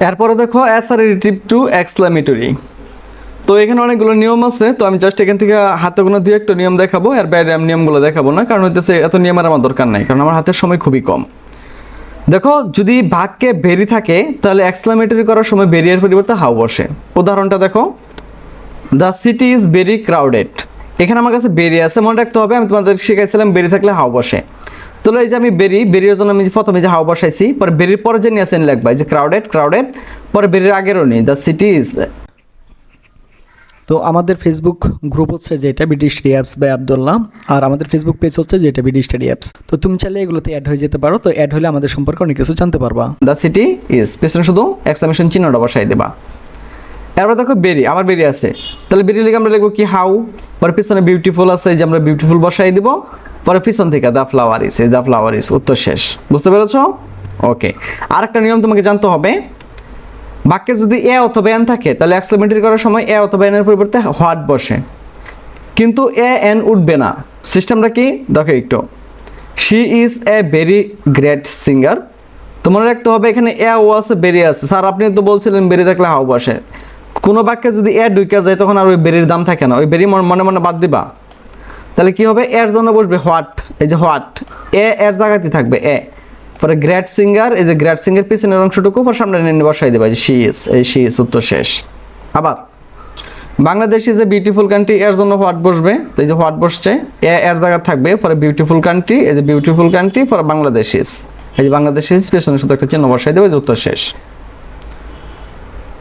এরপরে দেখো assertive two exclamatory. তো এখানে অনেকগুলো নিয়ম আছে, তো আমি জাস্ট এখান থেকে হাতে কোনো দুই একটা নিয়ম দেখাবো, এর বাইরে আমি নিয়মগুলো দেখাবো না, কারণ হইতেছে এত নিয়মের আমার দরকার নাই, কারণ আমার হাতের সময় খুবই কম। দেখো যদি বাক্যে ভেরি থাকে তাহলে এক্সক্লামেটরি করার সময় ভেরিয়ের পরিবর্তে হাউ বসে। উদাহরণটা দেখো, the city is very crowded. এখানে আমার কাছে বেরি আছে, মনে রাখতে হবে, আমি তোমাদের শিখাইছিলাম বেরি থাকলে হাউ বসে। তাহলে এই যে আমি বেরির জন্য আমি প্রথমে যে হাউ বসাইছি, পরে বেরির পরে যে নিয়ে আসেন লিখবা, এই যে ক্রাউডেড ক্রাউডেড, পরে বেরির আগেরও নেই, দ্য সিটি ইজ। তো আমাদের ফেসবুক গ্রুপ হচ্ছে যেটা BD study apps by Abdullah, আর আমাদের ফেসবুক পেজ হচ্ছে যেটা বিডি স্টাডি অ্যাপস। তো তুমি চাইলে এগুলোতে অ্যাড হয়ে যেতে পারো, তো অ্যাড হলে আমাদের সম্পর্কে অনেক কিছু জানতে পারবা। দ্য সিটি ইজ, পেছনে শুধু এক্সক্লামেশন চিহ্নটা বসাই দেবা। এরপর দেখো বেরি, আমার বেরি আছে, তাহলে বেরি লিখে আমরা লিখবো কি হাউ, পরে পিছনে বিউটিফুল আছে, যে আমরা বিউটিফুল বসাই দিব, পরে পিছন থেকে the flower is, the flower is, উত্তর শেষ। বুঝতে পেরেছো? ওকে। আরেকটা নিয়ম তোমাকে জানতে হবে, বাক্যে যদি এ অথবা এন থাকে তাহলে এক্সক্লামেটরি করার সময় এ অথবা এন এর পরিবর্তে হোয়াট বসে, কিন্তু এ এন উঠবে না। সিস্টেমটা কি দেখো একটু, she is a very great singer. তোমার রাখতে হবে এখানে এ ও আছে, বেরি আছে। স্যার আপনি তো বলছিলেন বেরি থাকলে হাউ বসে। কোনো বাক্যে যদি এ ঢুকে যায় তখন আর ওই বেরির দাম থাকে না, ওই বেরি মনে মনে বাদ দিবা। তাহলে কি হবে, এর জন্য বসবে হোয়াট, এই যে হোয়াট, এ এর জায়গাতে থাকবে এ, পরে গ্রেট সিঙ্গার, এই যে গ্রেট সিঙ্গার পিছনের অংশটুকু পর সামনে নিয়ে বসাই দেবা, যে শি ইজ, এই শি ইজ, উত্তর শেষ। আবার Bangladesh is a beautiful country, এর জন্য হোয়াট বসবে, এই যে হোয়াট বসছে, এ এর জায়গা থাকবে, পরে বিউটিফুল কান্ট্রি, এই যে বিউটিফুল কান্ট্রি, পরে বাংলাদেশ ইজ, এই যে বাংলাদেশ ইজ, পেছনে শুধু একটা চিহ্ন বসাই দেবে, যে উত্তর শেষ।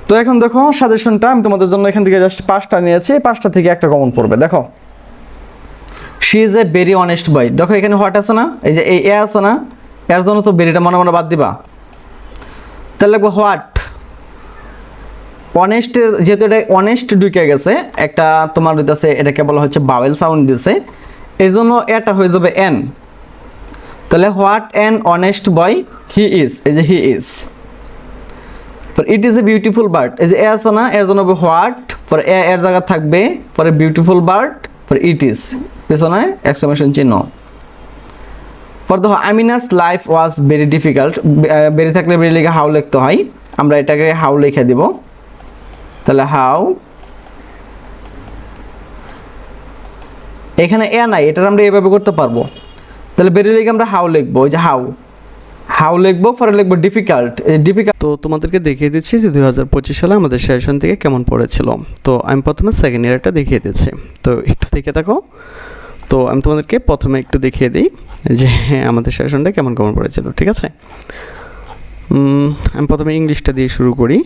তো এখন দেখো সাজেশনটা আমি তোমাদের জন্য এখান থেকে জাস্ট 5টা নিয়েছি, 5টা থেকে একটা কমন পড়বে। দেখো she is a very honest boy. দেখো এখানে হোয়াট আছে না, এই যে এই এ আছে না, এর জন্য তো বেরিটা মনে মনে বাদ দিবা। তাহলে লিখবো হোয়াট, অনেস্ট, যেহেতু এটা অনেস্ট ঢুকে গেছে একটা, তোমার হইতেছে এটাকে বলা হচ্ছে বাওয়েল সাউন্ড দিছে, এই জন্য এটা হয়ে যাবে এন। তাহলে what an honest boy he is, এই যে he is. It is a beautiful bird, এই যে এ আছে না, এর জন্য হোয়াট, পরে এ এর জায়গা থাকবে, পরে বিউটিফুল বার্ড, পরে ইট ইজ, পেছনে এক্সক্লামেশন চিহ্ন। পরে দেখো Amina's life was very difficult. বেরি থাকলে বেরি লিখে হাউ লিখতে হয়, আমরা এটাকে হাউ লিখে দিব। তাহলে হাউ, এখানে এ নাই, এটা আমরা এভাবে করতে পারবো। তাহলে বেরি লিখে আমরা হাউ লিখবো, ওই যে হাউ, হাউ লিখবো, পরে লিখবো ডিফিকাল্ট, ডিফিকাল্ট। তো তোমাদেরকে দেখিয়ে দিচ্ছি যে 2025 সালে আমাদের সেশন থেকে কেমন পড়েছিল। তো আমি প্রথমে সেকেন্ড ইয়ারটা দেখিয়ে দিচ্ছি, তো একটু দেখে থাকো। তো আমি তোমাদেরকে প্রথমে একটু দেখিয়ে দিই যে আমাদের সেশনটা কেমন কেমন পড়েছিল, ঠিক আছে? আমি প্রথমে ইংলিশটা দিয়ে শুরু করি।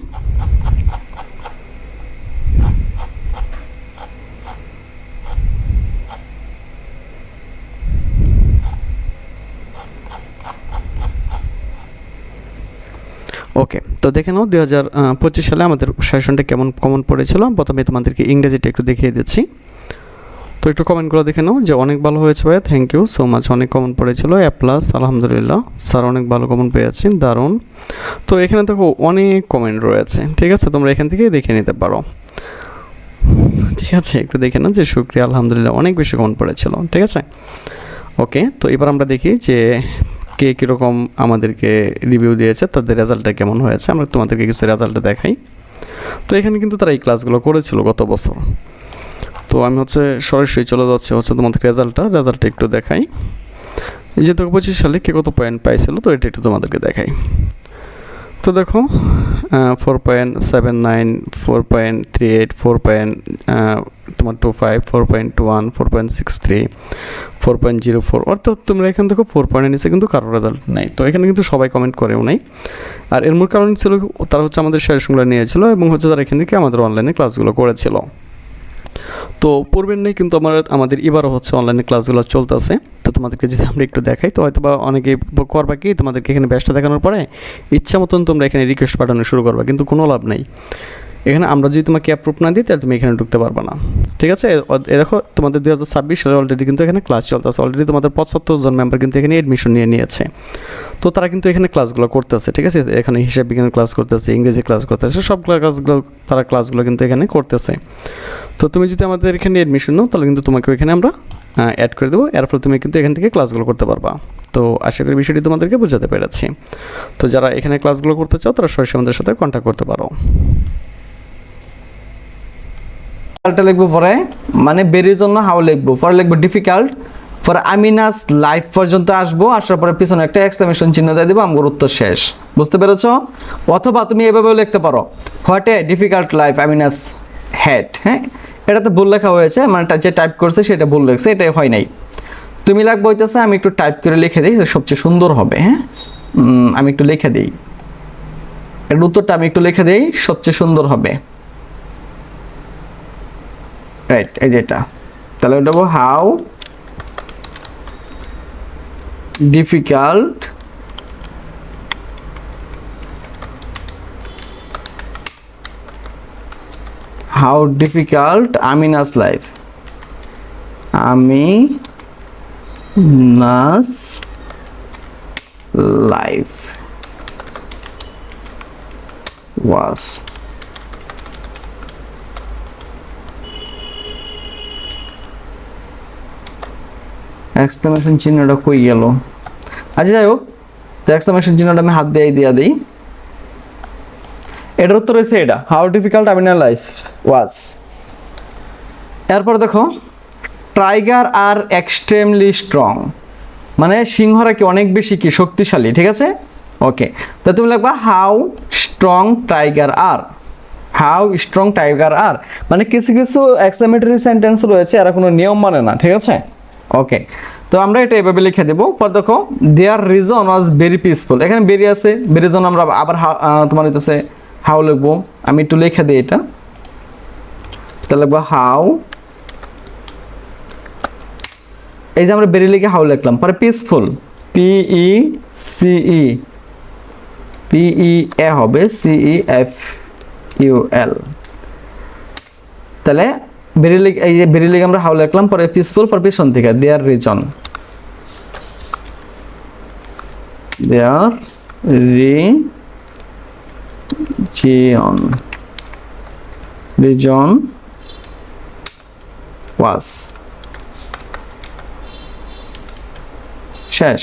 ওকে, তো দেখে নাও 2025 সালে আমাদের সেশনটা কেমন কমন পড়েছিল। প্রথমে তোমাদেরকে ইংরেজিটা একটু দেখিয়ে দিচ্ছি। তো একটু কমেন্টগুলো দেখে নাও, যে অনেক ভালো হয়েছে ভাইয়া, থ্যাংক ইউ সো মাচ, অনেক কমন পড়েছিল, এ প্লাস, আলহামদুলিল্লাহ স্যার অনেক ভালো কমন পেয়েছি, দারুণ। তো এখানে দেখো অনেক কমেন্ট রয়েছে, ঠিক আছে, তোমরা এখান থেকে দেখে নিতে পারো, ঠিক আছে? একটু দেখে নাও যে শুক্রিয়া, আলহামদুলিল্লাহ অনেক বেশি কমন পড়েছিল, ঠিক আছে? ওকে, তো এবার আমরা দেখি যে কে কীরকম আমাদেরকে রিভিউ দিয়েছে, তাদের রেজাল্টটা কেমন হয়েছে। আমরা তোমাদেরকে কিছু রেজাল্টটা দেখাই। তো এখানে কিন্তু তারা এই ক্লাসগুলো করেছিল গত বছর। তো আমি সরাসরি চলে যাচ্ছি তোমাদের রেজাল্টটা একটু দেখাই। এই যে 2025 সালে কে কত পয়েন্ট পাইছিল, তো এটা একটু তোমাদেরকে দেখাই। তো দেখো 4.79, 4.38, 4.25, 4.21, 4.63, 4.04, অর্থাৎ তোমরা এখান থেকে 4 পয়েন্টের নিচে কিন্তু কারোর রেজাল্ট নাই। তো এখানে কিন্তু সবাই কমেন্ট করেও নাই। আর এর মূল কারণ ছিল তারা আমাদের সেশনগুলো নিয়েছিল এবং তারা এখান থেকে আমাদের অনলাইনে ক্লাসগুলো করেছিল। তো পূর্বের নেই কিন্তু আমাদের এবারও অনলাইনে ক্লাসগুলো চলতেছে। তো তোমাদেরকে যদি আমরা একটু দেখাই, তো হয়তো বা অনেকে করবা কি, তোমাদেরকে এখানে ব্যাচটা দেখানোর পরে ইচ্ছা মতন তোমরা এখানে রিকোয়েস্ট পাঠানো শুরু করবা, কিন্তু কোনো লাভ নেই। এখানে আমরা যদি তোমাকে অ্যাপ্রুভ না দিই তাহলে তুমি এখানে ঢুকতে পারবে না, ঠিক আছে? দেখো তোমাদের 2026 সালে অলরেডি কিন্তু এখানে ক্লাস চলতেছে, অলরেডি তোমাদের 75 জন মেম্বার কিন্তু এখানে এডমিশন নিয়েছে। তো তারা কিন্তু এখানে ক্লাসগুলো করতেছে, ঠিক আছে? এখানে হিসাব বিজ্ঞানের ক্লাস করতেছে, ইংরেজি ক্লাস করতেছে, সব ক্লাসগুলো কিন্তু এখানে করতেছে। তো তুমি যদি আমাদের এখানে এডমিশন নাও তাহলে কিন্তু তোমাকে এখানে আমরা অ্যাড করে দেবো, এরপর তুমি কিন্তু এখান থেকে ক্লাসগুলো করতে পারবা। তো আশা করি বিষয়টি তোমাদেরকে বোঝাতে পেরেছি। তো যারা এখানে ক্লাসগুলো করতে চাও তারা সরাসরি আমাদের সাথে কন্ট্যাক্ট করতে পারো। ডিফিকাল্টটা লিখবো পরে, মানে বেরির জন্য হাউ লিখবো, পরে লিখবো ডিফিকাল্ট, পরে আমিনাস লাইফ পর্যন্ত আসবো, আসার পরে পিছনে একটা এক্সক্লেমেশন চিহ্ন দিয়ে দেবো, আমার উত্তর শেষ। বুঝতে পেরেছো? অথবা তুমি এভাবেও লিখতে পারো, what a difficult life Amina's had. হ্যাঁ, এটা তো ভুল লেখা হয়েছে, মানে যে টাইপ করছে সেটা ভুল লিখছে, এটাই হয় নাই। তুমি লাগবে হইতেছে, আমি একটু টাইপ করে লিখে দিই, সবচেয়ে সুন্দর হবে। হ্যাঁ, আমি একটু লিখে দিই, এর উত্তরটা আমি একটু লিখে দিই, সবচেয়ে সুন্দর হবে। রাইট, এই যেটা। তাহলে ওটা how difficult Amina's life, Amina's life was। Exclamation চিহ্নটা কই গেল? আচ্ছা যাই হোক, তো এক্সক্লেমেশন চিহ্নটা আমি হাত দিয়ে দিই। এটার উত্তর হয়েছে এটা, how difficult Amina's life was. এরপর দেখো, টাইগার আর এক্সট্রিমলি স্ট্রং, মানে সিংহরা কি অনেক বেশি কি শক্তিশালী, ঠিক আছে? ওকে, তো তুমি লিখবা how strong tiger are, how strong tiger are, মানে কিছু কিছু এক্সক্লেমেটরি সেন্টেন্স রয়েছে, এরা কোনো নিয়ম মানে না, ঠিক আছে? ওকে, তো আমরা এটা এভাবে লিখে দেবো। পর দেখো, দেয়ার রিজন ওয়াজ ভেরি পিসফুল, এখানে বেরি আছে, বেরির জন্য আমরা আবার তোমার হইতেছে হাউ লিখবো, আমি একটু লিখে দিই এটা, তাহলে লিখবো হাউ, এই যে আমরা বেরি লিখে হাউ লিখলাম, পরে পিসফুল, PE হবে CEFUL, তাহলে বেরি লিখ, এই যে বেরি লিখে আমরা হাউ লিখলাম, পরে পিসফুল, পরে পিছন থেকে দেয়ার রিজন, রিজন ওয়াজ, শেষ।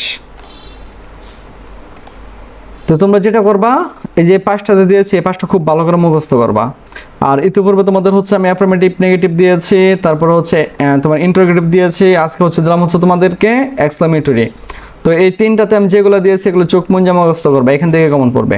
তো তোমরা যেটা করবা, এই যে পাঁচটা যে দিয়েছি, এই পাঁচটা খুব ভালো করে মুখস্থ করবা। আর ইতিপূর্বে তোমাদের হচ্ছে আমি অ্যাফার্মেটিভ নেগেটিভ দিয়েছি, তারপর হচ্ছে তোমার ইন্টারোগেটিভ দিয়েছি, আজকে হচ্ছে দিলাম হচ্ছে তোমাদেরকে এক্সক্লেমেটরি। তো এই তিনটাতে আমি যেগুলো দিয়েছি এগুলো চোখ মুঞ্জা মুখস্থ করবা, এখান থেকে কেমন পড়বে।